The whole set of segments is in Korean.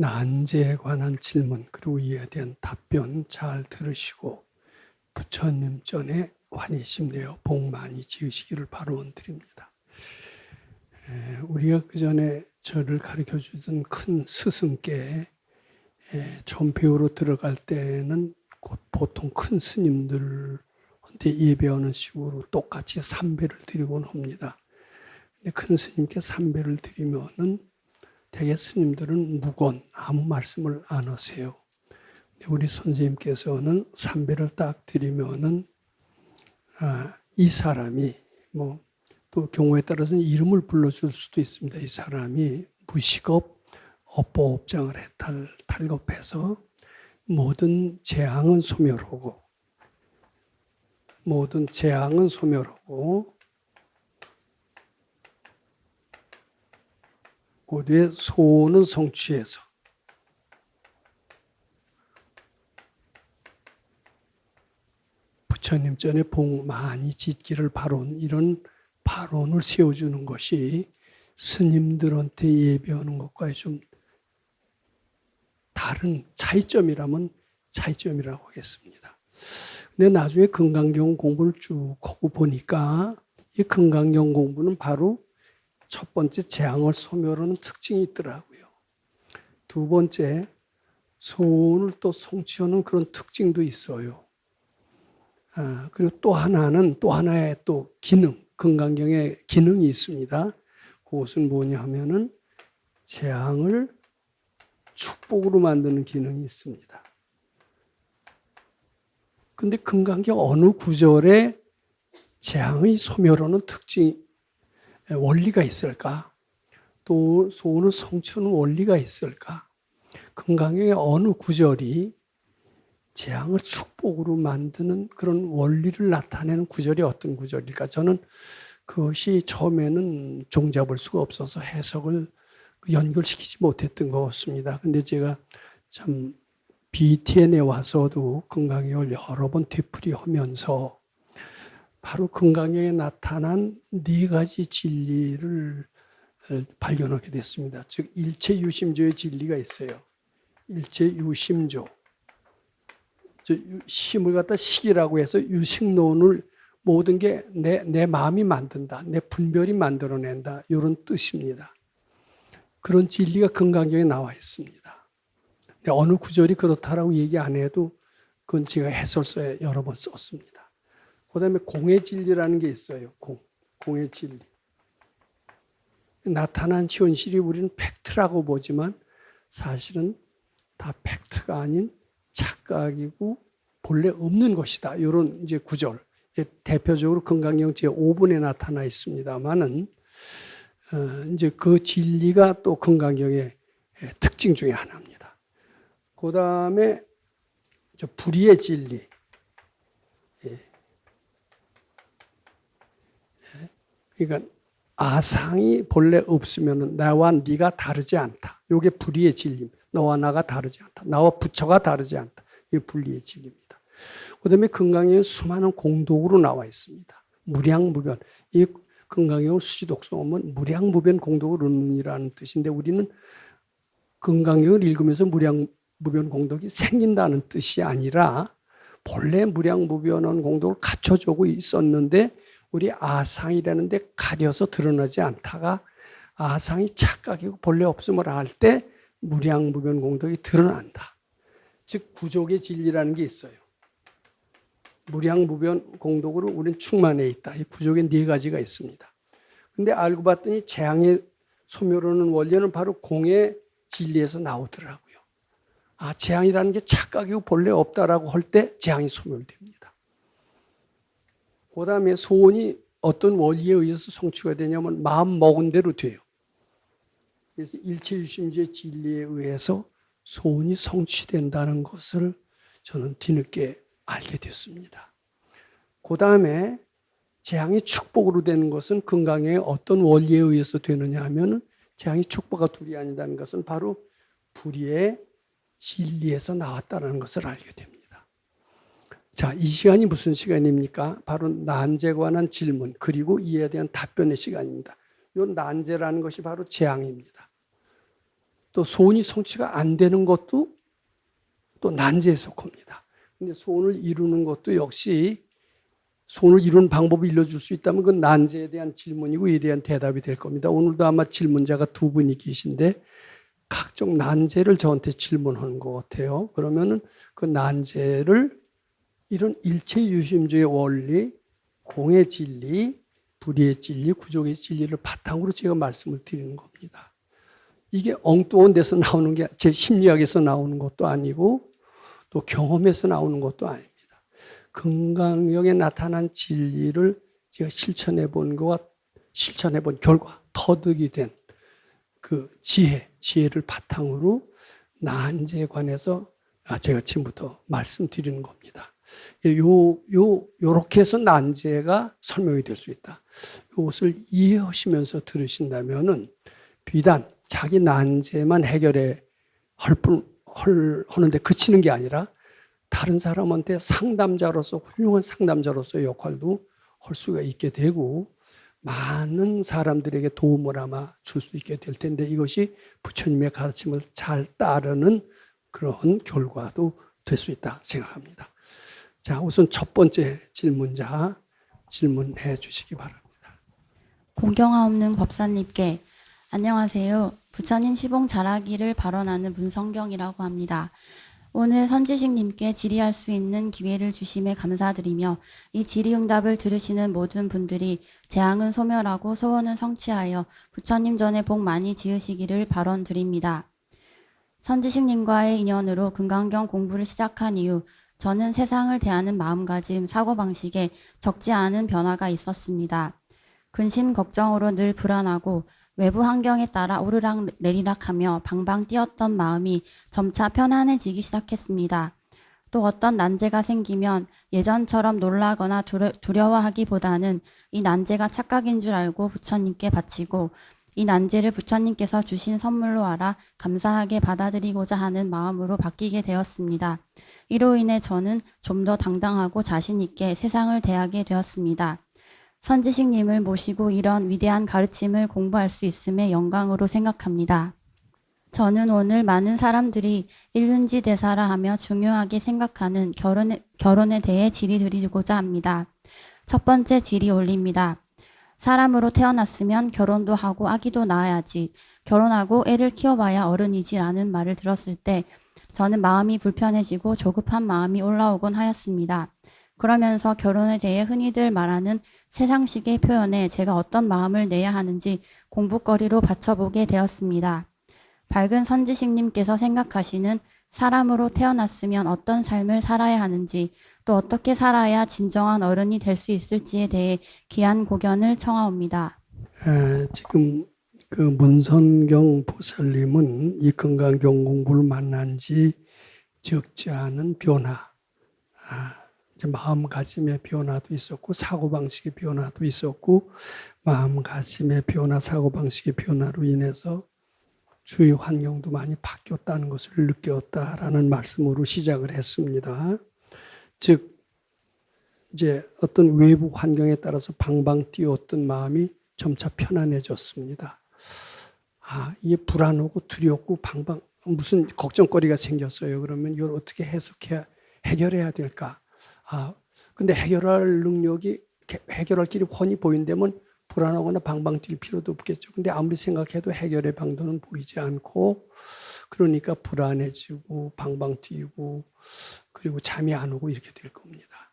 난제에 관한 질문 그리고 이에 대한 답변 잘 들으시고 부처님 전에 환희심 내어 복 많이 지으시기를 바라드립니다. 우리가 그 전에 저를 가르쳐 주던 큰 스승께 처음 배우러 들어갈 때는 보통 큰 스님들한테 예배하는 식으로 똑같이 삼배를 드리곤 합니다. 근데 큰 스님께 삼배를 드리면은 대개 스님들은 무건 아무 말씀을 안 하세요. 우리 선생님께서는 삼배를 딱 드리면은 이 사람이 또 경우에 따라서는 이름을 불러줄 수도 있습니다. 이 사람이 무식업 업보업장을 탈겁해서 모든 재앙은 소멸하고 그 뒤에 소원은 성취해서 부처님 전에 복 많이 짓기를 바론 이런 발언을 세워주는 것이 스님들한테 예배하는 것과의 좀 다른 차이점이라면 차이점이라고 하겠습니다. 근데 나중에 금강경 공부를 쭉 하고 보니까 이 금강경 공부는 바로 첫 번째 재앙을 소멸하는 특징이 있더라고요. 두 번째 소원을 또 성취하는 그런 특징도 있어요. 그리고 또 하나의 또 기능, 금강경에 기능이 있습니다. 그것은 뭐냐 하면은 재앙을 축복으로 만드는 기능이 있습니다. 근데 금강경 어느 구절에 재앙의 소멸하는 원리가 있을까? 또 소원을 성취하는 원리가 있을까? 금강경의 어느 구절이 재앙을 축복으로 만드는 그런 원리를 나타내는 구절이 어떤 구절일까? 저는 그것이 처음에는 종잡을 수가 없어서 해석을 연결시키지 못했던 것 같습니다. 근데 제가 참 BTN에 와서도 금강경을 여러 번 되풀이하면서 바로 금강경에 나타난 네 가지 진리를 발견하게 됐습니다. 즉 일체유심조의 진리가 있어요. 일체유심조. 심을 갖다 식이라고 해서 유식론을 모든 게 내 마음이 만든다. 내 분별이 만들어낸다. 이런 뜻입니다. 그런 진리가 금강경에 나와 있습니다. 어느 구절이 그렇다라고 얘기 안 해도 그건 제가 해설서에 여러 번 썼습니다. 그 다음에 공의 진리라는 게 있어요. 공의 진리. 나타난 현실이 우리는 팩트라고 보지만 사실은 다 팩트가 아닌 착각이고 본래 없는 것이다. 이런 이제 구절. 대표적으로 금강경 제5분에 나타나 있습니다만은 이제 그 진리가 또 금강경의 특징 중에 하나입니다. 그 다음에 불의의 진리. 그러니까 아상이 본래 없으면 나와 네가 다르지 않다. 이게 불의의 진리. 너와 나가 다르지 않다. 나와 부처가 다르지 않다. 이게 불의의 진리입니다. 그 다음에 금강경에 수많은 공독으로 나와 있습니다. 무량무변. 이 금강경을 수지독송하면 무량무변 공독을 얻는이라는 뜻인데 우리는 금강경을 읽으면서 무량무변 공독이 생긴다는 뜻이 아니라 본래 무량무변한 공독을 갖춰주고 있었는데 우리 아상이라는 데 가려서 드러나지 않다가 아상이 착각이고 본래 없음을 알 때 무량무변 공덕이 드러난다. 즉 구족의 진리라는 게 있어요. 무량무변 공덕으로 우리는 충만해 있다. 이 구족의 네 가지가 있습니다. 근데 알고 봤더니 재앙의 소멸하는 원리는 바로 공의 진리에서 나오더라고요. 재앙이라는 게 착각이고 본래 없다라고 할 때 재앙이 소멸됩니다. 그 다음에 소원이 어떤 원리에 의해서 성취가 되냐면 마음 먹은 대로 돼요. 그래서 일체유심주의 진리에 의해서 소원이 성취된다는 것을 저는 뒤늦게 알게 됐습니다. 그 다음에 재앙이 축복으로 되는 것은 금강경의 어떤 원리에 의해서 되느냐 하면 재앙이 축복과 둘이 아니다는 것은 바로 불의의 진리에서 나왔다는 것을 알게 됩니다. 자, 이 시간이 무슨 시간입니까? 바로 난제에 관한 질문 그리고 이에 대한 답변의 시간입니다. 이 난제라는 것이 바로 재앙입니다. 또 소원이 성취가 안 되는 것도 또 난제에 속합니다. 근데 소원을 이루는 것도 역시 소원을 이루는 방법을 일러줄 수 있다면 그건 난제에 대한 질문이고 이에 대한 대답이 될 겁니다. 오늘도 아마 질문자가 두 분이 계신데 각종 난제를 저한테 질문하는 것 같아요. 그러면은 그 난제를 이런 일체유심주의 원리, 공의 진리, 불의의 진리, 구족의 진리를 바탕으로 제가 말씀을 드리는 겁니다. 이게 엉뚱한 데서 나오는 게 제 심리학에서 나오는 것도 아니고 또 경험에서 나오는 것도 아닙니다. 금강경에 나타난 진리를 제가 실천해 본 거와 실천해 본 결과, 터득이 된 그 지혜를 바탕으로 난제에 관해서 제가 지금부터 말씀드리는 겁니다. 요렇게 해서 난제가 설명이 될 수 있다. 이것을 이해하시면서 들으신다면은 비단 자기 난제만 해결해 하는데 그치는 게 아니라 다른 사람한테 상담자로서 훌륭한 상담자로서의 역할도 할 수가 있게 되고 많은 사람들에게 도움을 아마 줄 수 있게 될 텐데 이것이 부처님의 가르침을 잘 따르는 그런 결과도 될 수 있다 생각합니다. 자, 우선 첫 번째 질문자 질문해 주시기 바랍니다. 공경하옵는 법사님께 안녕하세요. 부처님 시봉 잘하기를 발언하는 문성경이라고 합니다. 오늘 선지식님께 질의할 수 있는 기회를 주심에 감사드리며 이 질의응답을 들으시는 모든 분들이 재앙은 소멸하고 소원은 성취하여 부처님 전에 복 많이 지으시기를 발언드립니다. 선지식님과의 인연으로 금강경 공부를 시작한 이후 저는 세상을 대하는 마음가짐, 사고방식에 적지 않은 변화가 있었습니다. 근심 걱정으로 늘 불안하고 외부 환경에 따라 오르락 내리락하며 방방 뛰었던 마음이 점차 편안해지기 시작했습니다. 또 어떤 난제가 생기면 예전처럼 놀라거나 두려워하기보다는 이 난제가 착각인 줄 알고 부처님께 바치고 이 난제를 부처님께서 주신 선물로 알아 감사하게 받아들이고자 하는 마음으로 바뀌게 되었습니다. 이로 인해 저는 좀 더 당당하고 자신 있게 세상을 대하게 되었습니다. 선지식님을 모시고 이런 위대한 가르침을 공부할 수 있음에 영광으로 생각합니다. 저는 오늘 많은 사람들이 일륜지 대사라 하며 중요하게 생각하는 결혼에 대해 질의드리고자 합니다. 첫 번째 질의 올립니다. 사람으로 태어났으면 결혼도 하고 아기도 낳아야지, 결혼하고 애를 키워봐야 어른이지 라는 말을 들었을 때 저는 마음이 불편해지고 조급한 마음이 올라오곤 하였습니다. 그러면서 결혼에 대해 흔히들 말하는 세상식의 표현에 제가 어떤 마음을 내야 하는지 공부거리로 받쳐보게 되었습니다. 밝은 선지식님께서 생각하시는 사람으로 태어났으면 어떤 삶을 살아야 하는지 또 어떻게 살아야 진정한 어른이 될 수 있을지에 대해 귀한 고견을 청하옵니다. 지금 그 문선경 보살님은 이 금강경 공부를 만난 지 적지 않은 변화, 이제 마음가짐의 변화도 있었고 사고방식의 변화도 있었고 마음가짐의 변화, 사고방식의 변화로 인해서 주위 환경도 많이 바뀌었다는 것을 느꼈다라는 말씀으로 시작을 했습니다. 즉 이제 어떤 외부 환경에 따라서 방방 뛰었던 마음이 점차 편안해졌습니다. 이게 불안하고 두렵고 방방 무슨 걱정거리가 생겼어요. 그러면 이걸 어떻게 해결해야 될까? 근데 해결할 길이 훤히 보인다면 불안하거나 방방 뛸 필요도 없겠죠. 근데 아무리 생각해도 해결의 방도는 보이지 않고 그러니까 불안해지고 방방 뛰고 그리고 잠이 안 오고 이렇게 될 겁니다.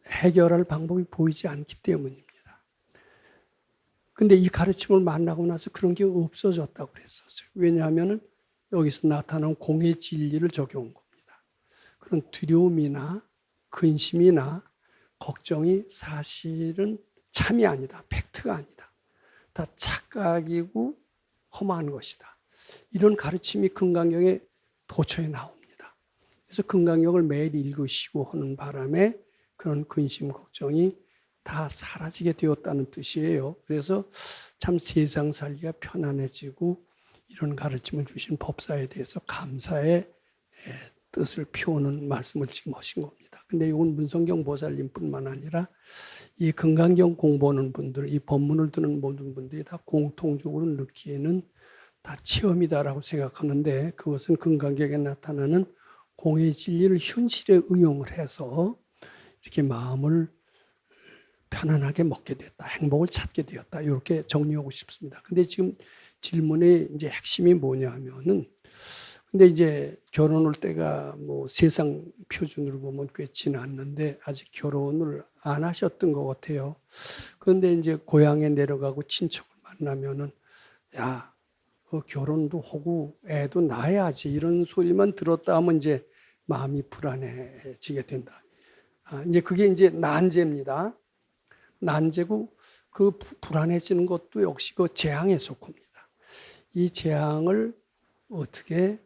해결할 방법이 보이지 않기 때문입니다. 근데 이 가르침을 만나고 나서 그런 게 없어졌다고 그랬었어요. 왜냐하면 여기서 나타난 공의 진리를 적용한 겁니다. 그런 두려움이나 근심이나 걱정이 사실은 참이 아니다. 팩트가 아니다. 다 착각이고 험한 것이다. 이런 가르침이 금강경에 도처에 나옵니다. 그래서 금강경을 매일 읽으시고 하는 바람에 그런 근심, 걱정이 다 사라지게 되었다는 뜻이에요. 그래서 참 세상 살기가 편안해지고 이런 가르침을 주신 법사에 대해서 감사의 뜻을 표하는 말씀을 지금 하신 겁니다. 근데 이건 문성경 보살님뿐만 아니라 이 금강경 공부하는 분들, 이 법문을 듣는 모든 분들이 다 공통적으로 느끼는 다 체험이다라고 생각하는데 그것은 근간격에 나타나는 공의 진리를 현실에 응용을 해서 이렇게 마음을 편안하게 먹게 됐다. 행복을 찾게 되었다. 이렇게 정리하고 싶습니다. 근데 지금 질문의 이제 핵심이 뭐냐 하면은 근데 이제 결혼할 때가 뭐 세상 표준으로 보면 꽤 지났는데 아직 결혼을 안 하셨던 것 같아요. 그런데 이제 고향에 내려가고 친척을 만나면은 야, 그 결혼도 하고 애도 낳아야지 이런 소리만 들었다 하면 이제 마음이 불안해지게 된다. 이제 그게 이제 난제입니다. 난제고 그 불안해지는 것도 역시 그 재앙에 속합니다. 이 재앙을 어떻게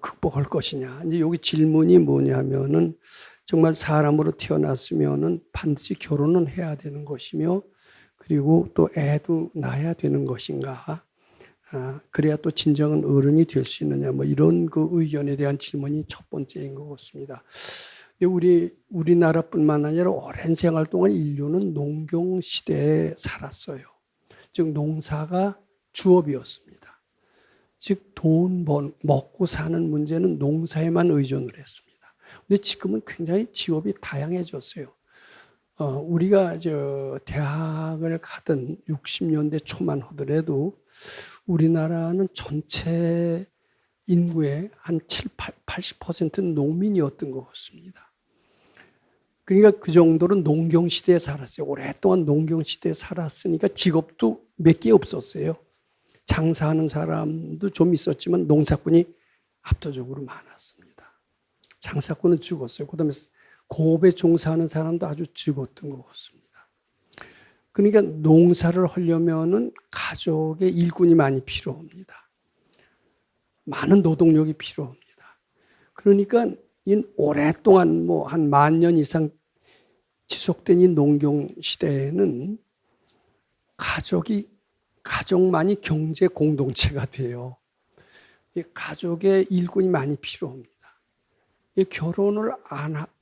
극복할 것이냐. 이제 여기 질문이 뭐냐면은 정말 사람으로 태어났으면은 반드시 결혼은 해야 되는 것이며 그리고 또 애도 낳아야 되는 것인가. 그래야 또 진정한 어른이 될 수 있느냐. 뭐 이런 그 의견에 대한 질문이 첫 번째인 것 같습니다. 우리나라뿐만 아니라 오랜 생활 동안 인류는 농경 시대에 살았어요. 즉 농사가 주업이었습니다. 즉 먹고 사는 문제는 농사에만 의존을 했습니다. 근데 지금은 굉장히 직업이 다양해졌어요. 우리가 대학을 가던 60년대 초만 하더라도 우리나라는 전체 인구의 한 80%는 농민이었던 것 같습니다. 그러니까 그 정도로 농경 시대에 살았어요. 오랫동안 농경 시대에 살았으니까 직업도 몇 개 없었어요. 장사하는 사람도 좀 있었지만 농사꾼이 압도적으로 많았습니다. 장사꾼은 죽었어요. 그다음에 공업에 종사하는 사람도 아주 적었던 것 같습니다. 그러니까 농사를 하려면은 가족의 일꾼이 많이 필요합니다. 많은 노동력이 필요합니다. 그러니까 이 오랫동안 뭐 한 10,000년 이상 지속된 이 농경 시대에는 가족만이 경제 공동체가 돼요. 가족의 일꾼이 많이 필요합니다.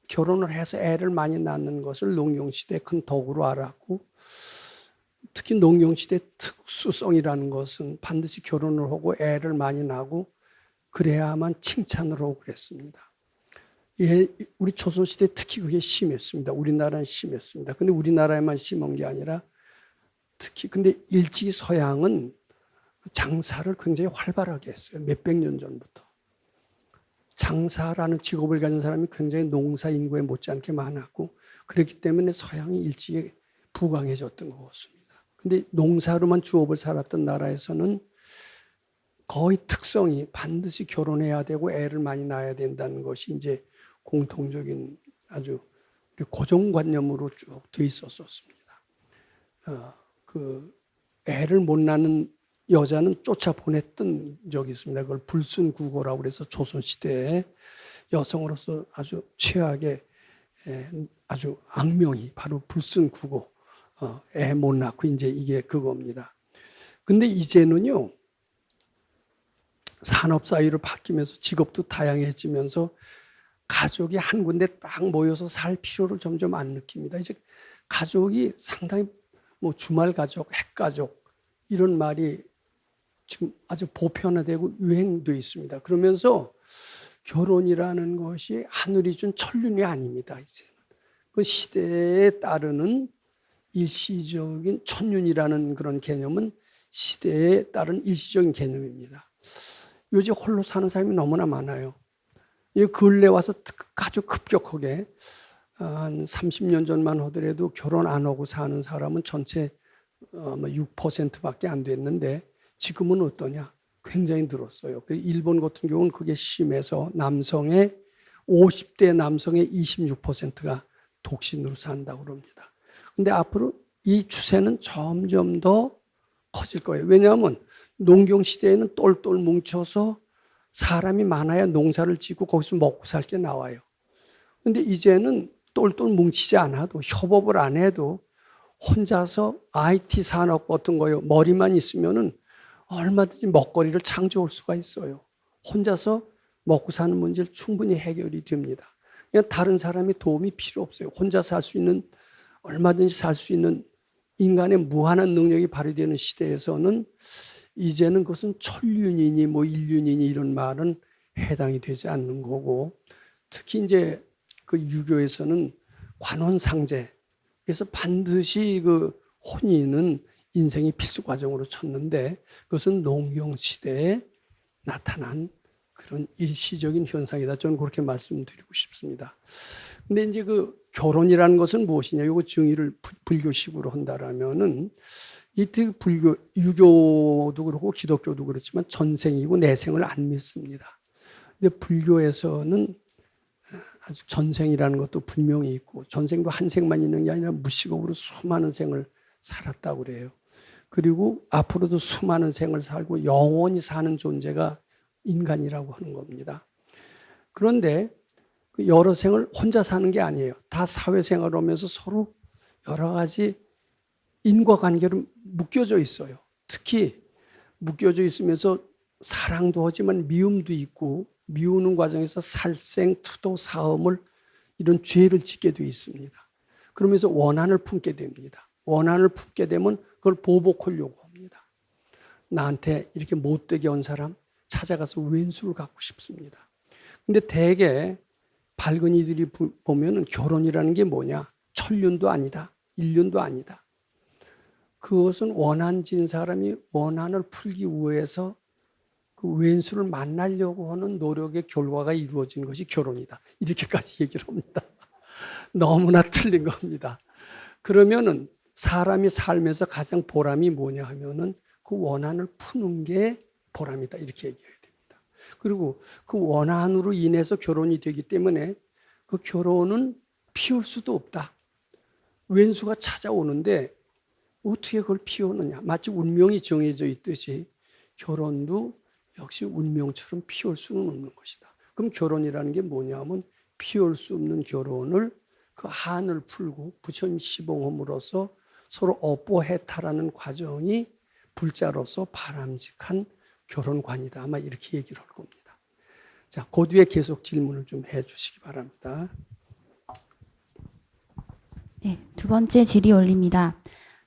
결혼을 해서 애를 많이 낳는 것을 농경시대의 큰 덕으로 알았고 특히 농경시대의 특수성이라는 것은 반드시 결혼을 하고 애를 많이 낳고 그래야만 칭찬을 하고 그랬습니다. 우리 조선시대 특히 그게 심했습니다. 우리나라는 심했습니다. 근데 우리나라에만 심한 게 아니라 특히 근데 일찍이 서양은 장사를 굉장히 활발하게 했어요. 몇백 년 전부터. 장사라는 직업을 가진 사람이 굉장히 농사 인구에 못지않게 많았고 그렇기 때문에 서양이 일찍이 부강해졌던 것 같습니다. 근데 농사로만 주업을 살았던 나라에서는 거의 특성이 반드시 결혼해야 되고 애를 많이 낳아야 된다는 것이 이제 공통적인 아주 고정관념으로 쭉 돼 있었습니다. 그 애를 못 낳는 여자는 쫓아보냈던 적이 있습니다. 그걸 불순구고라고 그래서 조선시대에 여성으로서 아주 최악의 아주 악명이 바로 불순구고 애 못 낳고 이제 이게 그겁니다. 근데 이제는요 산업사회로 바뀌면서 직업도 다양해지면서 가족이 한 군데 딱 모여서 살 필요를 점점 안 느낍니다. 이제 가족이 상당히 뭐 주말 가족, 핵가족 이런 말이 지금 아주 보편화되고 유행돼 있습니다. 그러면서 결혼이라는 것이 하늘이 준 천륜이 아닙니다. 이제는 그 시대에 따르는 일시적인 천륜이라는 그런 개념은 시대에 따른 일시적인 개념입니다. 요즘 홀로 사는 사람이 너무나 많아요. 이 근래 와서 아주 급격하게 한 30년 전만 하더라도 결혼 안 하고 사는 사람은 전체 6%밖에 안 됐는데 지금은 어떠냐? 굉장히 늘었어요. 일본 같은 경우는 그게 심해서 50대 남성의 26%가 독신으로 산다고 그럽니다. 근데 앞으로 이 추세는 점점 더 커질 거예요. 왜냐하면 농경 시대에는 똘똘 뭉쳐서 사람이 많아야 농사를 짓고 거기서 먹고 살 게 나와요. 근데 이제는 똘똘 뭉치지 않아도 협업을 안 해도 혼자서 IT 산업 같은 거요. 머리만 있으면은 얼마든지 먹거리를 창조할 수가 있어요. 혼자서 먹고 사는 문제를 충분히 해결이 됩니다. 그냥 다른 사람의 도움이 필요 없어요. 혼자 살 수 있는 얼마든지 살 수 있는 인간의 무한한 능력이 발휘되는 시대에서는 이제는 그것은 천륜이니 뭐 일륜이니 이런 말은 해당이 되지 않는 거고, 특히 이제 그 유교에서는 관혼상제, 그래서 반드시 그 혼인은 인생의 필수 과정으로 쳤는데, 그것은 농경 시대에 나타난 그런 일시적인 현상이다. 저는 그렇게 말씀드리고 싶습니다. 근데 이제 그 결혼이라는 것은 무엇이냐? 이거 정의를 불교식으로 한다라면은 이 불교, 유교도 그렇고 기독교도 그렇지만 전생이고 내생을 안 믿습니다. 근데 불교에서는 아주 전생이라는 것도 분명히 있고, 전생도 한 생만 있는 게 아니라 무식업으로 수많은 생을 살았다고 그래요. 그리고 앞으로도 수많은 생을 살고 영원히 사는 존재가 인간이라고 하는 겁니다. 그런데 여러 생을 혼자 사는 게 아니에요. 다 사회생활을 하면서 서로 여러 가지 인과관계로 묶여져 있어요. 특히 묶여져 있으면서 사랑도 하지만 미움도 있고, 미우는 과정에서 살생, 투도, 사음을 이런 죄를 짓게 되어 있습니다. 그러면서 원한을 품게 됩니다. 원한을 품게 되면 그걸 보복하려고 합니다. 나한테 이렇게 못되게 한 사람 찾아가서 왼수를 갖고 싶습니다. 근데 대개 밝은 이들이 보면 결혼이라는 게 뭐냐? 천륜도 아니다. 일륜도 아니다. 그것은 원한진 사람이 원한을 풀기 위해서 그 왼수를 만나려고 하는 노력의 결과가 이루어진 것이 결혼이다. 이렇게까지 얘기를 합니다. 너무나 틀린 겁니다. 그러면은 사람이 살면서 가장 보람이 뭐냐 하면은 그 원한을 푸는 게 보람이다. 이렇게 얘기해야 됩니다. 그리고 그 원한으로 인해서 결혼이 되기 때문에 그 결혼은 피울 수도 없다. 왼수가 찾아오는데 어떻게 그걸 피우느냐. 마치 운명이 정해져 있듯이 결혼도 역시 운명처럼 피울 수는 없는 것이다. 그럼 결혼이라는 게 뭐냐면 피울 수 없는 결혼을 그 한을 풀고 부처님 시봉함으로써 서로 업보해탈하는 과정이 불자로서 바람직한 결혼관이다. 아마 이렇게 얘기를 할 겁니다. 자, 그 뒤에 계속 질문을 좀 해 주시기 바랍니다. 네, 두 번째 질의 올립니다.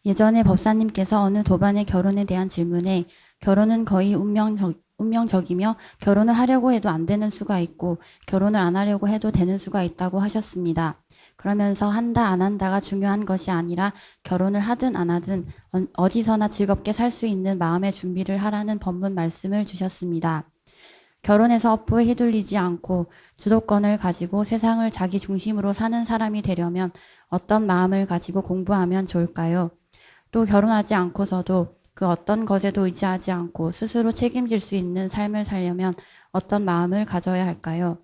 예전에 법사님께서 어느 도반의 결혼에 대한 질문에 결혼은 거의 운명적이며 결혼을 하려고 해도 안 되는 수가 있고 결혼을 안 하려고 해도 되는 수가 있다고 하셨습니다. 그러면서 한다 안 한다가 중요한 것이 아니라 결혼을 하든 안 하든 어디서나 즐겁게 살 수 있는 마음의 준비를 하라는 법문 말씀을 주셨습니다. 결혼해서 업보에 휘둘리지 않고 주도권을 가지고 세상을 자기 중심으로 사는 사람이 되려면 어떤 마음을 가지고 공부하면 좋을까요? 또 결혼하지 않고서도 그 어떤 것에도 의지하지 않고 스스로 책임질 수 있는 삶을 살려면 어떤 마음을 가져야 할까요?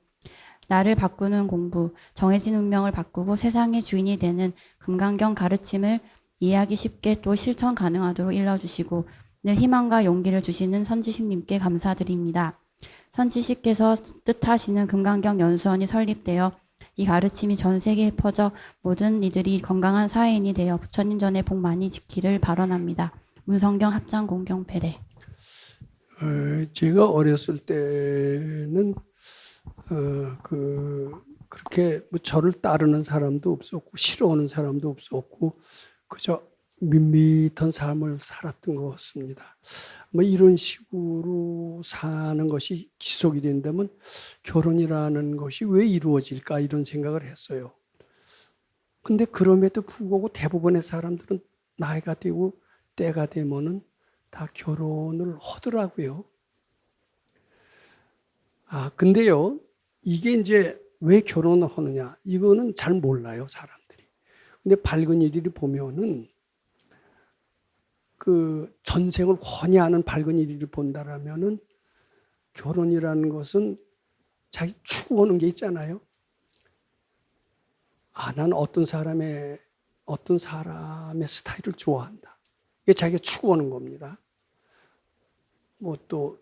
나를 바꾸는 공부, 정해진 운명을 바꾸고 세상의 주인이 되는 금강경 가르침을 이해하기 쉽게 또 실천 가능하도록 일러주시고 늘 희망과 용기를 주시는 선지식님께 감사드립니다. 선지식께서 뜻하시는 금강경 연수원이 설립되어 이 가르침이 전 세계에 퍼져 모든 이들이 건강한 사회인이 되어 부처님 전에 복 많이 지키를 발언합니다. 문성경 합장 공경 배례. 제가 어렸을 때는 그렇게 뭐 저를 따르는 사람도 없었고 싫어하는 사람도 없었고 그저 밋밋한 삶을 살았던 것 같습니다. 뭐 이런 식으로 사는 것이 지속이 된다면 결혼이라는 것이 왜 이루어질까 이런 생각을 했어요. 근데 그럼에도 불구하고 대부분의 사람들은 나이가 되고 때가 되면은 다 결혼을 하더라고요. 근데요, 이게 이제 왜 결혼을 하느냐, 이거는 잘 몰라요, 사람들이. 근데 밝은 이들이 보면은 그 전생을 훤히 아는 밝은 이들이 본다라면은 결혼이라는 것은 자기 추구하는 게 있잖아요. 난 어떤 사람의 스타일을 좋아한다. 이게 자기가 추구하는 겁니다. 뭐 또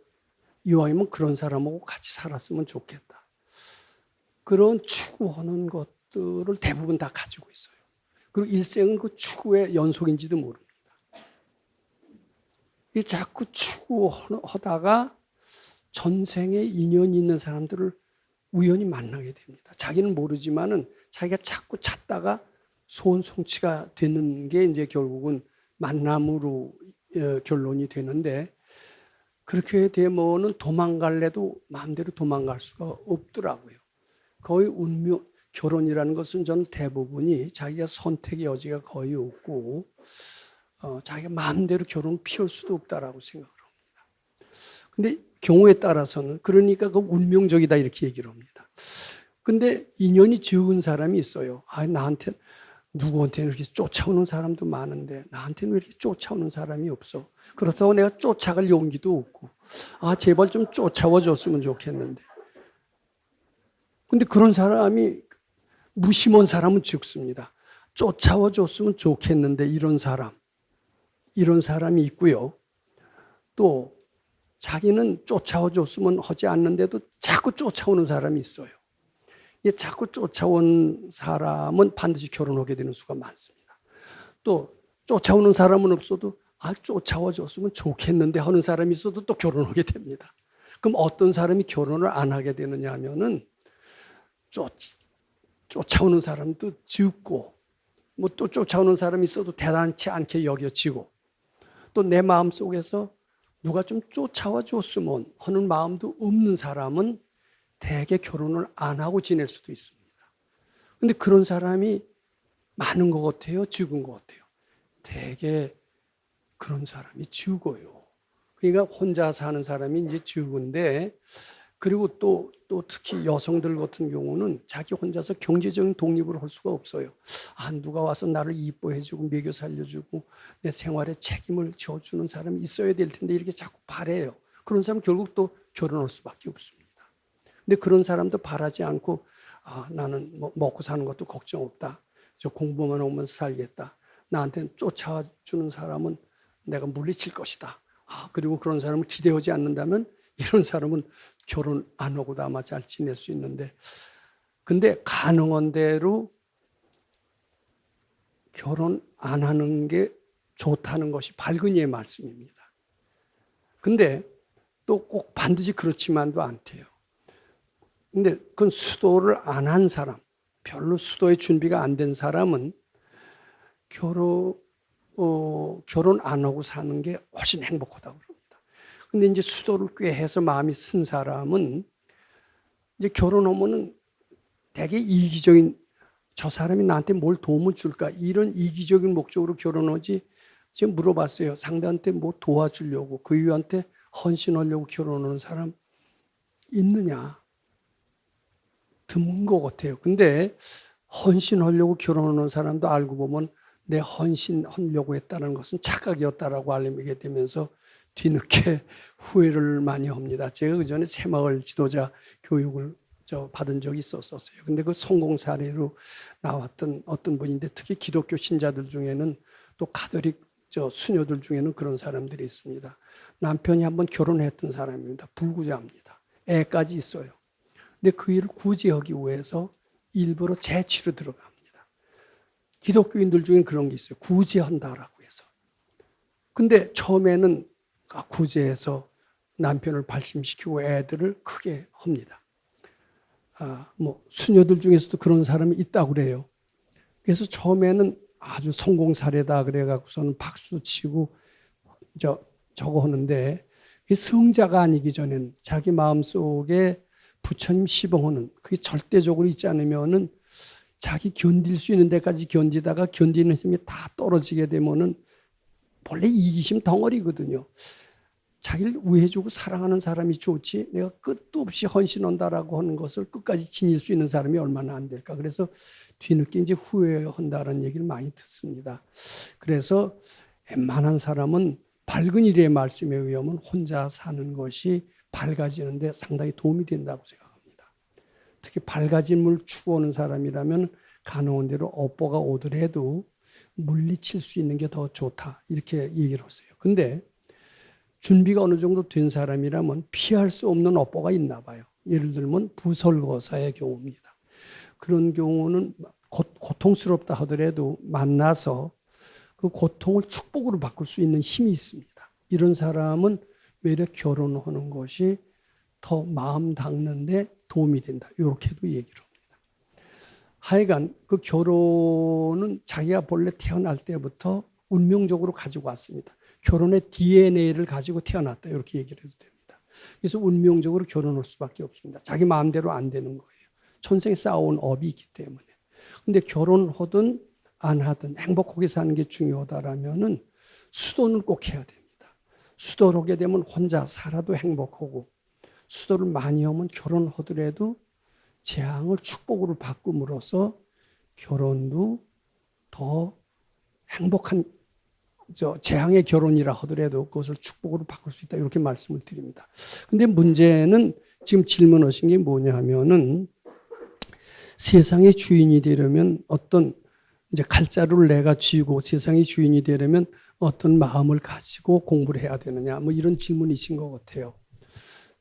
이왕이면 그런 사람하고 같이 살았으면 좋겠다. 그런 추구하는 것들을 대부분 다 가지고 있어요. 그리고 일생은 그 추구의 연속인지도 모릅니다. 이 자꾸 추구하다가 전생에 인연이 있는 사람들을 우연히 만나게 됩니다. 자기는 모르지만은 자기가 자꾸 찾다가 소원성취가 되는 게 이제 결국은 만남으로 결론이 되는데 그렇게 되면은 도망갈래도 마음대로 도망갈 수가 없더라고요. 거의 운명, 결혼이라는 것은 저는 대부분이 자기가 선택의 여지가 거의 없고 자기가 마음대로 결혼을 피울 수도 없다라고 생각을 합니다. 근데 경우에 따라서는 그러니까 그 운명적이다 이렇게 얘기를 합니다. 근데 인연이 적은 사람이 있어요. 나한테 누구한테는 이렇게 쫓아오는 사람도 많은데 나한테는 왜 이렇게 쫓아오는 사람이 없어? 그렇다고 내가 쫓아갈 용기도 없고 제발 좀 쫓아와 줬으면 좋겠는데. 근데 그런 사람이 무심한 사람은 죽습니다. 쫓아와 줬으면 좋겠는데 이런 사람이 있고요. 또 자기는 쫓아와 줬으면 하지 않는데도 자꾸 쫓아오는 사람이 있어요. 이 자꾸 쫓아온 사람은 반드시 결혼하게 되는 수가 많습니다. 또 쫓아오는 사람은 없어도 쫓아와 줬으면 좋겠는데 하는 사람이 있어도 또 결혼하게 됩니다. 그럼 어떤 사람이 결혼을 안 하게 되느냐 하면은 쫓아오는 사람도 적고 뭐 또 쫓아오는 사람이 있어도 대단치 않게 여겨지고 또 내 마음속에서 누가 좀 쫓아와 줬으면 하는 마음도 없는 사람은 대개 결혼을 안 하고 지낼 수도 있습니다. 그런데 그런 사람이 많은 것 같아요? 적은 것 같아요? 대개 그런 사람이 적어요. 그러니까 혼자 사는 사람이 이제 적은데 그리고 또 특히 여성들 같은 경우는 자기 혼자서 경제적인 독립을 할 수가 없어요. 누가 와서 나를 이뻐해주고 먹여 살려주고 내 생활에 책임을 져주는 사람이 있어야 될 텐데 이렇게 자꾸 바래요. 그런 사람 결국 또 결혼할 수밖에 없습니다. 근데 그런 사람도 바라지 않고 나는 먹고 사는 것도 걱정 없다. 저 공부만 하면서 살겠다. 나한테 쫓아와 주는 사람은 내가 물리칠 것이다. 그리고 그런 사람을 기대하지 않는다면 이런 사람은 결혼 안 하고도 아마 잘 지낼 수 있는데 근데 가능한 대로 결혼 안 하는 게 좋다는 것이 발근이의 말씀입니다. 근데 또 꼭 반드시 그렇지만도 않대요. 근데 그건 수도를 안 한 사람, 별로 수도의 준비가 안 된 사람은 결혼 안 하고 사는 게 훨씬 행복하다고 그럽니다. 근데 이제 수도를 꽤 해서 마음이 쓴 사람은 이제 결혼하면은 되게 이기적인 저 사람이 나한테 뭘 도움을 줄까 이런 이기적인 목적으로 결혼하지 지금 물어봤어요. 상대한테 뭐 도와주려고 그 이유한테 헌신하려고 결혼하는 사람 있느냐? 드문 것 같아요. 근데 헌신하려고 결혼하는 사람도 알고 보면 내 헌신하려고 했다는 것은 착각이었다라고 알게 되면서 뒤늦게 후회를 많이 합니다. 제가 그전에 새마을 지도자 교육을 받은 적이 있었어요. 근데 그 성공 사례로 나왔던 어떤 분인데 특히 기독교 신자들 중에는 또 가톨릭 수녀들 중에는 그런 사람들이 있습니다. 남편이 한번 결혼했던 사람입니다. 불구자입니다. 애까지 있어요. 근데 그 일을 구제하기 위해서 일부러 재치로 들어갑니다. 기독교인들 중에는 그런 게 있어요. 구제한다라고 해서. 근데 처음에는 구제해서 남편을 발심시키고 애들을 크게 합니다. 수녀들 중에서도 그런 사람이 있다고 그래요. 그래서 처음에는 아주 성공 사례다 그래갖고서는 박수 치고 저거 하는데 성자가 아니기 전에는 자기 마음속에 부처님 시봉하는 그게 절대적으로 있지 않으면은 자기 견딜 수 있는 데까지 견디다가 견디는 힘이 다 떨어지게 되면은 본래 이기심 덩어리거든요. 자기를 우애해주고 사랑하는 사람이 좋지 내가 끝도 없이 헌신한다라고 하는 것을 끝까지 지닐 수 있는 사람이 얼마나 안 될까. 그래서 뒤늦게 이제 후회한다는 얘기를 많이 듣습니다. 그래서 웬만한 사람은 밝은 일의 말씀에 의하면 혼자 사는 것이 밝아지는데 상당히 도움이 된다고 생각합니다. 특히 밝아짐을 추구하는 사람이라면 가능한 대로 업보가 오더라도 물리칠 수 있는 게 더 좋다 이렇게 얘기를 했어요. 근데 준비가 어느 정도 된 사람이라면 피할 수 없는 업보가 있나 봐요. 예를 들면 부설거사의 경우입니다. 그런 경우는 고통스럽다 하더라도 만나서 그 고통을 축복으로 바꿀 수 있는 힘이 있습니다. 이런 사람은 외려 결혼하는 것이 더 마음 닦는데 도움이 된다. 이렇게도 얘기를 합니다. 하여간 그 결혼은 자기가 본래 태어날 때부터 운명적으로 가지고 왔습니다. 결혼의 DNA를 가지고 태어났다. 이렇게 얘기를 해도 됩니다. 그래서 운명적으로 결혼할 수밖에 없습니다. 자기 마음대로 안 되는 거예요. 천생에 쌓아온 업이 있기 때문에. 근데 결혼하든 안 하든 행복하게 사는 게 중요하다라면은 수도는 꼭 해야 됩니다. 수도를 하게 되면 혼자 살아도 행복하고, 수도를 많이 하면 결혼하더라도 재앙을 축복으로 바꿈으로써 결혼도 더 행복한, 재앙의 결혼이라 하더라도 그것을 축복으로 바꿀 수 있다. 이렇게 말씀을 드립니다. 근데 문제는 지금 질문하신 게 뭐냐 하면은, 세상의 주인이 되려면 어떤, 이제 칼자루를 내가 쥐고 세상의 주인이 되려면 어떤 마음을 가지고 공부를 해야 되느냐, 뭐 이런 질문이신 것 같아요.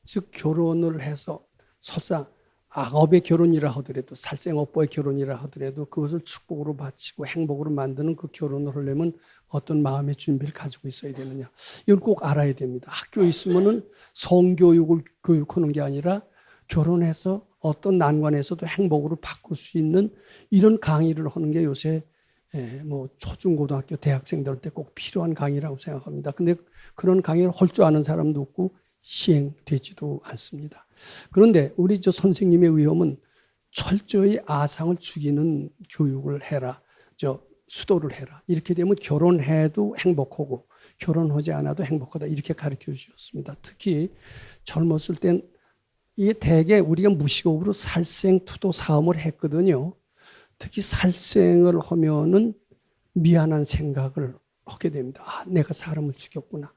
즉 결혼을 해서 설사 악업의 결혼이라 하더라도, 살생업보의 결혼이라 하더라도 그것을 축복으로 바치고 행복으로 만드는 그 결혼을 하려면 어떤 마음의 준비를 가지고 있어야 되느냐, 이걸 꼭 알아야 됩니다. 학교에 있으면은 성교육을 교육하는 게 아니라 결혼해서 어떤 난관에서도 행복으로 바꿀 수 있는 이런 강의를 하는 게 요새 뭐 초중고등학교 대학생들한테 꼭 필요한 강의라고 생각합니다. 근데 그런 강의를 할 줄 아는 사람도 없고 시행되지도 않습니다. 그런데 우리 선생님의 위험은 철저히 아상을 죽이는 교육을 해라, 수도를 해라. 이렇게 되면 결혼해도 행복하고 결혼하지 않아도 행복하다. 이렇게 가르쳐 주셨습니다. 특히 젊었을 땐 이게 대개 우리가 무식업으로 살생, 투도, 사음을 했거든요. 특히 살생을 하면은 미안한 생각을 하게 됩니다. 아, 내가 사람을 죽였구나.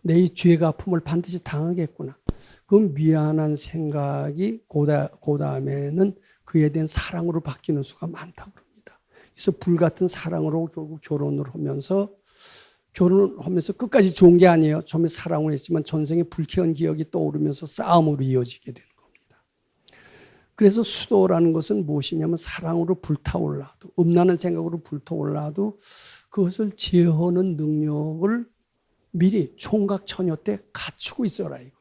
내 이 죄가 아픔을 반드시 당하겠구나. 그 미안한 생각이 그 다음에는 그에 대한 사랑으로 바뀌는 수가 많다고 합니다. 그래서 불같은 사랑으로 결국 결혼을 하면서 끝까지 좋은 게 아니에요. 처음에 사랑을 했지만 전생에 불쾌한 기억이 떠오르면서 싸움으로 이어지게 되는 겁니다. 그래서 수도라는 것은 무엇이냐면 사랑으로 불타올라도, 음란한 생각으로 불타올라도 그것을 제어하는 능력을 미리 총각 처녀 때 갖추고 있어라 이거예요.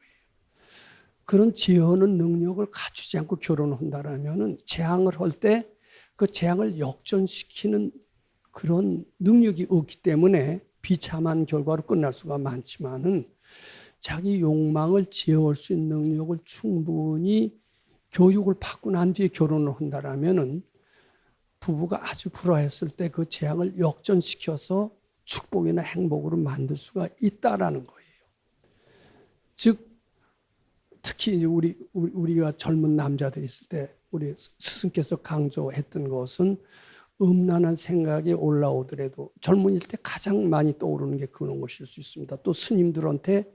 그런 제어하는 능력을 갖추지 않고 결혼을 한다라면은 재앙을 할 때 그 재앙을 역전시키는 그런 능력이 없기 때문에 비참한 결과로 끝날 수가 많지만은, 자기 욕망을 제어할 수 있는 능력을 충분히 교육을 받고 난 뒤에 결혼을 한다라면은 부부가 아주 불화했을 때 그 재앙을 역전시켜서 축복이나 행복으로 만들 수가 있다라는 거예요. 즉 특히 우리가 젊은 남자들이 있을 때 우리 스승께서 강조했던 것은, 음란한 생각이 올라오더라도 젊은이일 때 가장 많이 떠오르는 게 그런 것일 수 있습니다. 또 스님들한테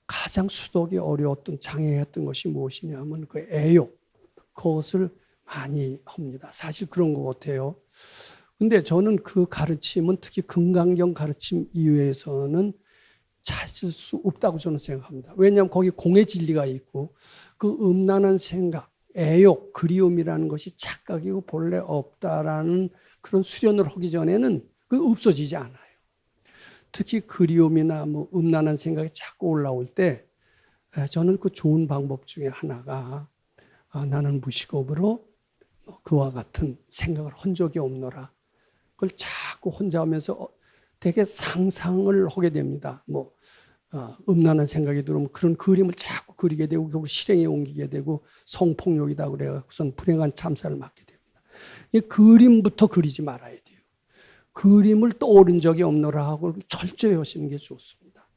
가장 수독이 어려웠던, 장애했던 것이 무엇이냐면 그 애욕, 그것을 많이 합니다. 사실 그런 것 같아요. 근데 저는 그 가르침은 특히 금강경 가르침 이외에서는 찾을 수 없다고 저는 생각합니다. 왜냐하면 거기 공의 진리가 있고, 그 음란한 생각, 애욕, 그리움이라는 것이 착각이고 본래 없다라는 그런 수련을 하기 전에는 그 없어지지 않아요. 특히 그리움이나 뭐 음란한 생각이 자꾸 올라올 때 저는 그 좋은 방법 중에 하나가, 나는 무식업으로 그와 같은 생각을 한 적이 없노라. 그걸 자꾸 혼자 하면서 되게 상상을 하게 됩니다. 음란한 생각이 들어오면 그런 그림을 자꾸 그리게 되고 결국 실행에 옮기게 되고 성폭력이다 그래갖고선 불행한 참사를 맞게 됩니다. 이 그림부터 그리지 말아야 돼요. 그림을 떠오른 적이 없노라 하고 철저히 하시는 게 좋습니다.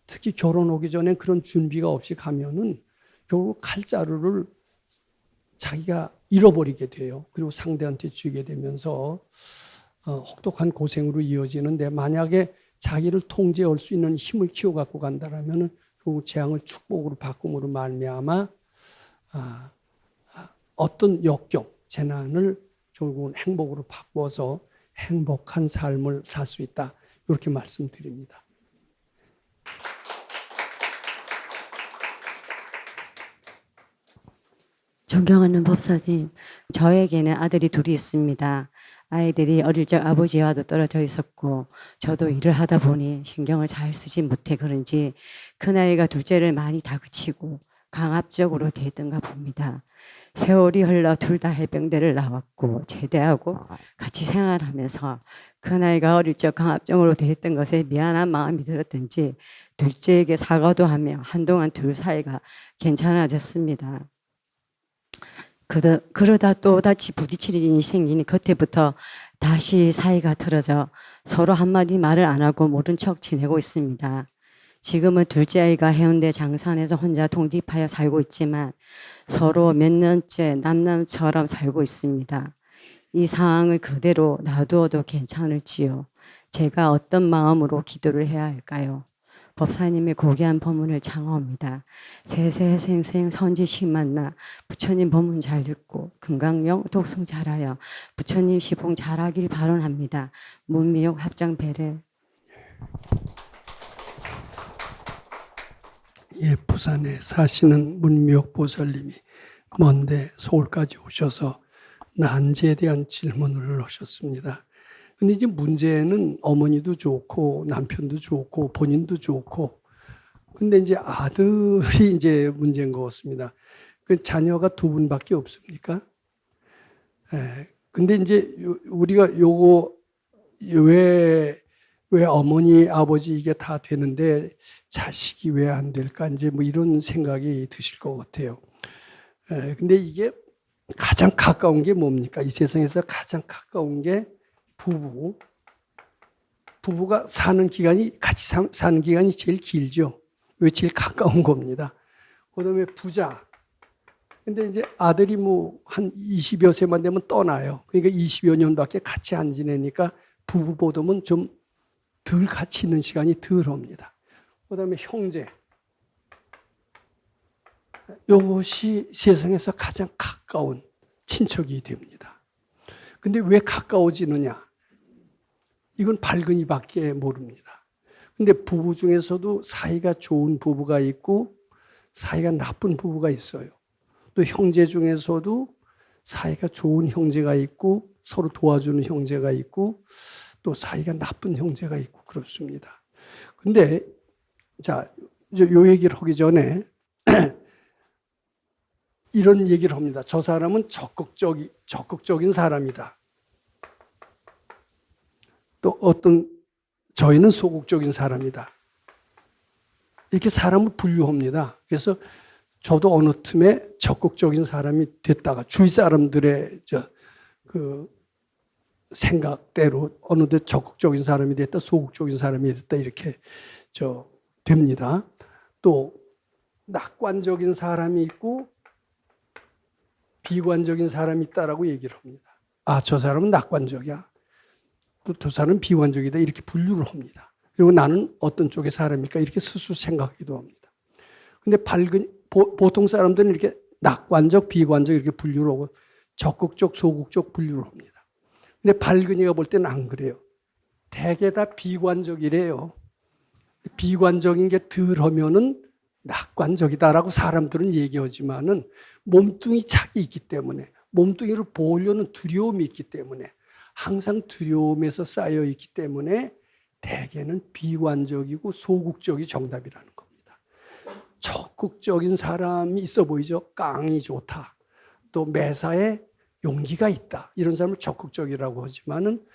특히 결혼 오기 전에 그런 준비가 없이 가면은 결국 칼자루를 자기가 잃어버리게 돼요. 그리고 상대한테 주게 되면서 혹독한 고생으로 이어지는데, 만약에 자기를 통제할 수 있는 힘을 키워갖고 간다라면 결국 재앙을 축복으로 바꿈으로 말미암아 어떤 역경, 재난을 결국은 행복으로 바꿔서 행복한 삶을 살 수 있다. 이렇게 말씀드립니다. 존경하는 법사님, 저에게는 아들이 둘이 있습니다. 아이들이 어릴 적 아버지와도 떨어져 있었고, 저도 일을 하다 보니 신경을 잘 쓰지 못해 그런지 큰아이가 둘째를 많이 다그치고 강압적으로 됐던가 봅니다. 세월이 흘러 둘 다 해병대를 나왔고 제대하고 같이 생활하면서 그 나이가 어릴 적 강압적으로 대했던 것에 미안한 마음이 들었던지 둘째에게 사과도 하며 한동안 둘 사이가 괜찮아졌습니다. 그러다 또다시 부딪힐 일이 생기니 그때부터 다시 사이가 틀어져 서로 한마디 말을 안 하고 모른 척 지내고 있습니다. 지금은 둘째 아이가 해운대 장산에서 혼자 독립하여 살고 있지만 서로 몇 년째 남남처럼 살고 있습니다. 이 상황을 그대로 놔두어도 괜찮을지요? 제가 어떤 마음으로 기도를 해야 할까요? 법사님의 고귀한 법문을 창화합니다. 세세생생 선지식 만나 부처님 법문 잘 듣고 금강령 독송 잘하여 부처님 시봉 잘하길 발언합니다. 문미옥 합장 배례. 예, 부산에 사시는 문미옥 보살님이 먼데 서울까지 오셔서 난제에 대한 질문을 하셨습니다. 근데 이제 문제는 어머니도 좋고 남편도 좋고 본인도 좋고, 근데 이제 아들이 이제 문제인 것 같습니다. 그 자녀가 두 분밖에 없습니까? 예. 근데 이제 우리가 요거 왜 어머니 아버지 이게 다 되는데 자식이 왜 안 될까, 이제 뭐 이런 생각이 드실 것 같아요. 예. 근데 이게 가장 가까운 게 뭡니까? 이 세상에서 가장 가까운 게 부부가 사는 기간이, 같이 사는 기간이 제일 길죠. 왜? 제일 가까운 겁니다. 그 다음에 부자. 근데 이제 아들이 뭐 한 20여 세만 되면 떠나요. 그러니까 20여 년밖에 같이 안 지내니까 부부보다는 좀 덜 같이 있는 시간이 덜 합니다. 그 다음에 형제. 이것이 세상에서 가장 가까운 친척이 됩니다. 근데 왜 가까워지느냐? 이건 발근이밖에 모릅니다. 근데 부부 중에서도 사이가 좋은 부부가 있고 사이가 나쁜 부부가 있어요. 또 형제 중에서도 사이가 좋은 형제가 있고 서로 도와주는 형제가 있고 또 사이가 나쁜 형제가 있고 그렇습니다. 근데 자, 요 얘기를 하기 전에 이런 얘기를 합니다. 저 사람은 적극적인 사람이다. 또 어떤 저희는 소극적인 사람이다. 이렇게 사람을 분류합니다. 그래서 저도 어느 틈에 적극적인 사람이 됐다가 주위 사람들의 그 생각대로 어느덧 적극적인 사람이 됐다, 소극적인 사람이 됐다, 이렇게 됩니다. 또 낙관적인 사람이 있고 비관적인 사람이 있다라고 얘기를 합니다. 아, 저 사람은 낙관적이야. 또 저 사람은 비관적이다. 이렇게 분류를 합니다. 그리고 나는 어떤 쪽의 사람일까? 이렇게 스스로 생각하기도 합니다. 근데 보통 사람들은 이렇게 낙관적, 비관적 이렇게 분류를 하고 적극적, 소극적 분류를 합니다. 근데 발근이가 볼 때는 안 그래요. 대개 다 비관적이래요. 비관적인 게 덜 하면은 낙관적이다라고 사람들은 얘기하지만은 몸뚱이 착이 있기 때문에, 몸뚱이를 보려는 두려움이 있기 때문에, 항상 두려움에서 쌓여 있기 때문에 대개는 비관적이고 소극적이 정답이라는 겁니다. 적극적인 사람이 있어 보이죠. 깡이 좋다. 또 매사에 용기가 있다. 이런 사람을 적극적이라고 하지만은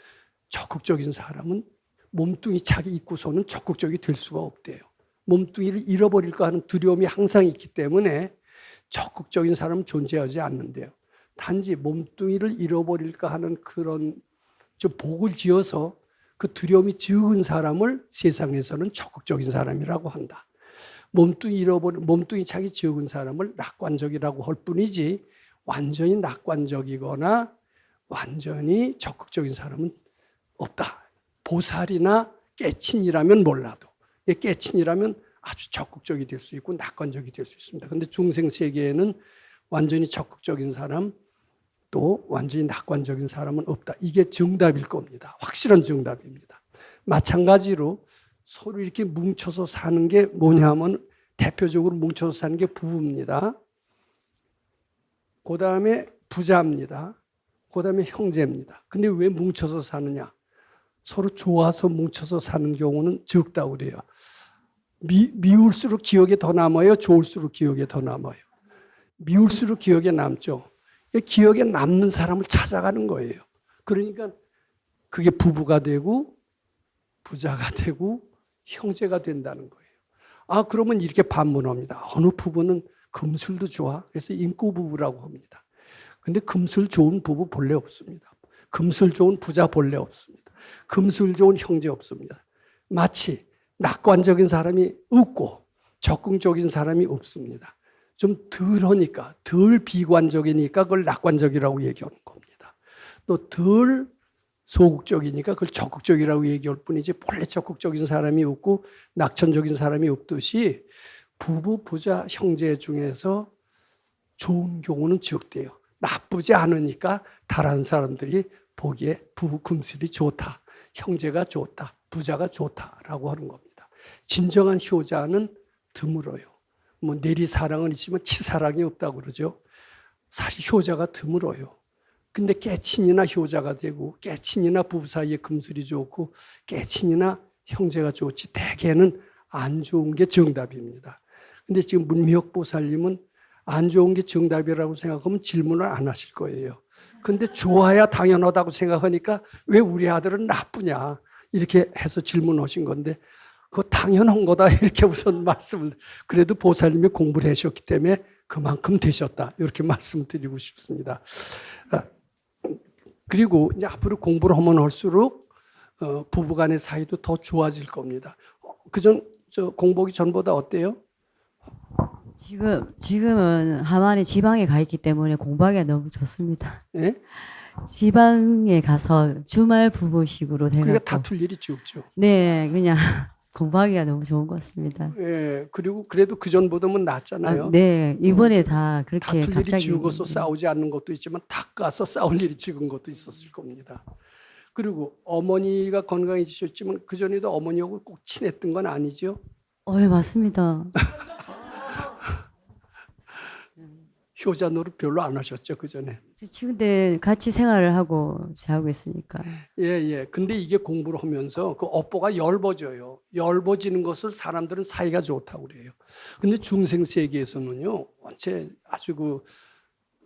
적극적인 사람은 몸뚱이 착이 있고서는 적극적이 될 수가 없대요. 몸뚱이를 잃어버릴까 하는 두려움이 항상 있기 때문에 적극적인 사람은 존재하지 않는데요. 단지 몸뚱이를 잃어버릴까 하는 그런 복을 지어서 그 두려움이 적은 사람을 세상에서는 적극적인 사람이라고 한다. 몸뚱이 착이 적은 사람을 낙관적이라고 할 뿐이지 완전히 낙관적이거나 완전히 적극적인 사람은 없다. 보살이나 깨친이라면 몰라도, 깨친이라면 아주 적극적이 될 수 있고 낙관적이 될 수 있습니다. 그런데 중생 세계에는 완전히 적극적인 사람, 또 완전히 낙관적인 사람은 없다. 이게 정답일 겁니다. 확실한 정답입니다. 마찬가지로 서로 이렇게 뭉쳐서 사는 게 뭐냐면, 대표적으로 뭉쳐서 사는 게 부부입니다. 그 다음에 부자입니다. 그 다음에 형제입니다. 근데 왜 뭉쳐서 사느냐? 서로 좋아서 뭉쳐서 사는 경우는 적다고 그래요. 미울수록 기억에 더 남아요? 좋을수록 기억에 더 남아요? 미울수록 기억에 남죠. 기억에 남는 사람을 찾아가는 거예요. 그러니까 그게 부부가 되고 부자가 되고 형제가 된다는 거예요. 아, 그러면 이렇게 반문합니다. 어느 부부는 금술도 좋아. 그래서 인고 부부라고 합니다. 근데 금술 좋은 부부 본래 없습니다. 금술 좋은 부자 본래 없습니다. 금술 좋은 형제 없습니다. 마치 낙관적인 사람이 없고 적극적인 사람이 없습니다. 좀 덜하니까, 덜 비관적이니까 그걸 낙관적이라고 얘기하는 겁니다. 또 덜 소극적이니까 그걸 적극적이라고 얘기할 뿐이지 본래 적극적인 사람이 없고 낙천적인 사람이 없듯이 부부, 부자, 형제 중에서 좋은 경우는 적대요. 나쁘지 않으니까 다른 사람들이 보기에 부부 금슬이 좋다, 형제가 좋다, 부자가 좋다라고 하는 겁니다. 진정한 효자는 드물어요. 뭐 내리사랑은 있지만 치사랑이 없다고 그러죠. 사실 효자가 드물어요. 근데 깨친이나 효자가 되고 깨친이나 부부 사이에 금슬이 좋고 깨친이나 형제가 좋지 대개는 안 좋은 게 정답입니다. 근데 지금 문미혁보살님은 안 좋은 게 정답이라고 생각하면 질문을 안 하실 거예요. 근데 좋아야 당연하다고 생각하니까 왜 우리 아들은 나쁘냐 이렇게 해서 질문하신 건데 그거 당연한 거다 이렇게 우선 말씀을, 그래도 보살님이 공부를 하셨기 때문에 그만큼 되셨다 이렇게 말씀드리고 싶습니다. 그리고 이제 앞으로 공부를 하면 할수록 부부간의 사이도 더 좋아질 겁니다. 그전 공복이 전보다 어때요? 지금은 하만이 지방에 가 있기 때문에 공부하기가 너무 좋습니다. 예? 지방에 가서 주말 부부식으로 그러니까 돼갖고 다툴 일이 적죠. 네, 그냥 공부하기가 너무 좋은 것 같습니다. 예, 그리고 그래도 그 전보다는 낫잖아요. 네, 이번에 다 그렇게 다툴 일이 갑자기 적어서 싸우지 않는 것도 있지만 닦아서 싸울 일이 적은 것도 있었을 겁니다. 그리고 어머니가 건강해지셨지만 그 전에도 어머니하고 꼭 친했던 건 아니죠? 네, 맞습니다. 효자 노릇 별로 안 하셨죠, 그 전에? 지금 근데 같이 생활을 하고 자고 있으니까. 예. 근데 이게 공부를 하면서 그 업보가 엷어져요. 엷어지는 것을 사람들은 사이가 좋다고 그래요. 근데 중생 세계에서는요, 원체 아주 그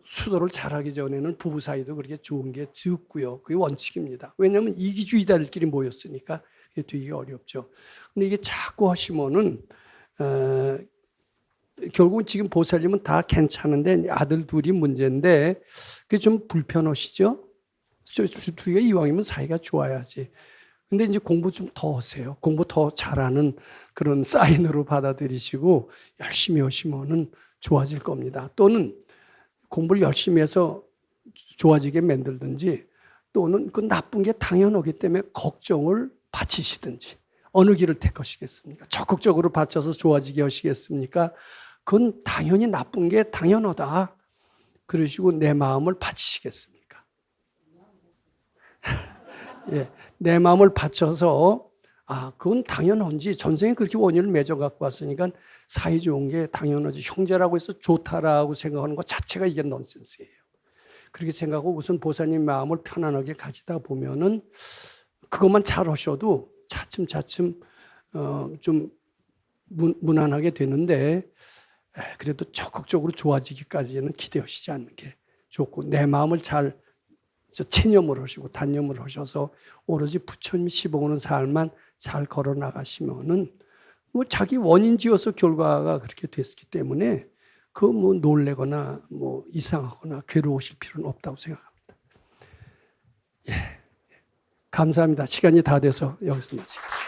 수도를 잘하기 전에는 부부 사이도 그렇게 좋은 게 적고요. 그게 원칙입니다. 왜냐하면 이기주의자들끼리 모였으니까 이게 되게 어렵죠. 근데 이게 자꾸 하시면은 결국 지금 보살님은 다 괜찮은데 아들 둘이 문제인데 그게 좀 불편하시죠? 둘이가 이왕이면 사이가 좋아야지. 근데 이제 공부 좀 더 하세요. 공부 더 잘하는 그런 사인으로 받아들이시고 열심히 하시면은 좋아질 겁니다. 또는 공부를 열심히 해서 좋아지게 만들든지 또는 그 나쁜 게 당연하기 때문에 걱정을 바치시든지 어느 길을 택하시겠습니까? 적극적으로 바쳐서 좋아지게 하시겠습니까? 그건 당연히 나쁜 게 당연하다. 그러시고 내 마음을 바치시겠습니까? 예, 내 마음을 바쳐서 그건 당연한지 전생에 그렇게 원인을 맺어 갖고 왔으니까 사이 좋은 게 당연하지. 형제라고 해서 좋다라고 생각하는 것 자체가 이게 넌센스예요. 그렇게 생각하고 우선 보살님 마음을 편안하게 가지다 보면은 그것만 잘 하셔도 차츰차츰 좀 무난하게 되는데 그래도 적극적으로 좋아지기까지는 기대하시지 않는 게 좋고 내 마음을 잘 체념을 하시고 단념을 하셔서 오로지 부처님이 시봉하는 삶만 잘 걸어 나가시면은 뭐 자기 원인 지어서 결과가 그렇게 됐기 때문에 그 뭐 놀래거나 뭐 이상하거나 괴로우실 필요는 없다고 생각합니다. 예. 감사합니다. 시간이 다 돼서 여기서 마치겠습니다.